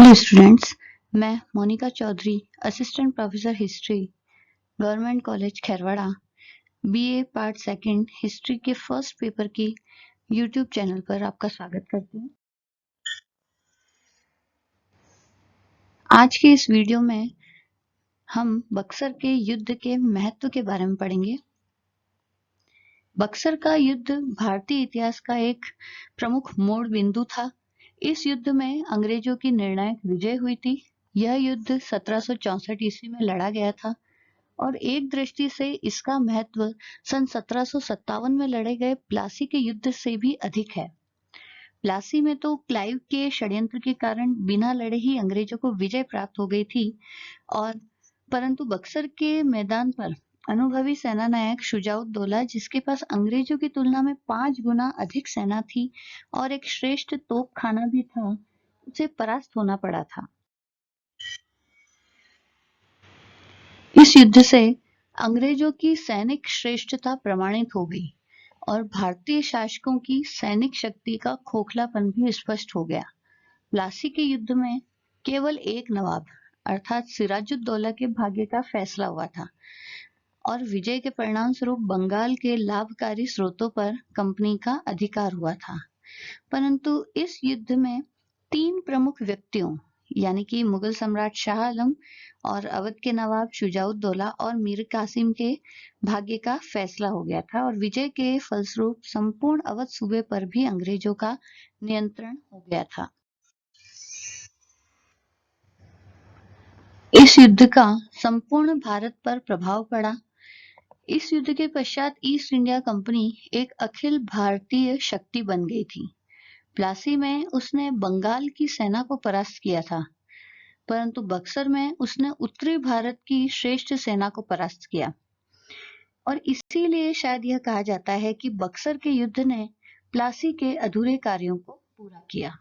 Hello students, मैं Monika Chaudhary, assistant professor history, government college Khairwara, BA part second history के first paper की YouTube channel पर आपका स्वागत करती हूँ। आज के इस वीडियो में हम बक्सर के युद्ध के महत्व के बारे में पढ़ेंगे। बक्सर का युद्ध भारतीय इतिहास का एक प्रमुख मोड़ बिंदु था। इस युद्ध में अंग्रेजों की निर्णायक विजय हुई थी। यह युद्ध 1764 ईस्वी में लड़ा गया था और एक दृष्टि से इसका महत्व सन 1757 में लड़े गए प्लासी के युद्ध से भी अधिक है। प्लासी में तो क्लाइव के षड्यंत्र के कारण बिना लड़े ही अंग्रेजों को विजय प्राप्त हो गई थी, और परंतु बक्सर के मैदान पर अनुभवी सेनानायक शुजाउद्दौला, जिसके पास अंग्रेजों की तुलना में 5 गुना अधिक सेना थी और एक श्रेष्ठ तोपखाना भी था, उसे परास्त होना पड़ा था। इस युद्ध से अंग्रेजों की सैनिक श्रेष्ठता प्रमाणित हो गई और भारतीय शासकों की सैनिक शक्ति का खोखलापन भी स्पष्ट हो गया। प्लासी के युद्ध में केवल एक नवाब अर्थात सिराजुद्दौला के भाग्य का फैसला हुआ था और विजय के परिणाम स्वरूप बंगाल के लाभकारी स्रोतों पर कंपनी का अधिकार हुआ था। परंतु इस युद्ध में 3 प्रमुख व्यक्तियों यानी कि मुगल सम्राट शाह आलम और अवध के नवाब शुजाउद्दौला और मीर कासिम के भाग्य का फैसला हो गया था और विजय के फलस्वरूप संपूर्ण अवध सूबे पर भी अंग्रेजों का नियंत्रण हो गया था। इस युद्ध का संपूर्ण भारत पर प्रभाव पड़ा। इस युद्ध के पश्चात ईस्ट इंडिया कंपनी एक अखिल भारतीय शक्ति बन गई थी। प्लासी में उसने बंगाल की सेना को परास्त किया था, परंतु बक्सर में उसने उत्तरी भारत की श्रेष्ठ सेना को परास्त किया और इसीलिए शायद यह कहा जाता है कि बक्सर के युद्ध ने प्लासी के अधूरे कार्यों को पूरा किया।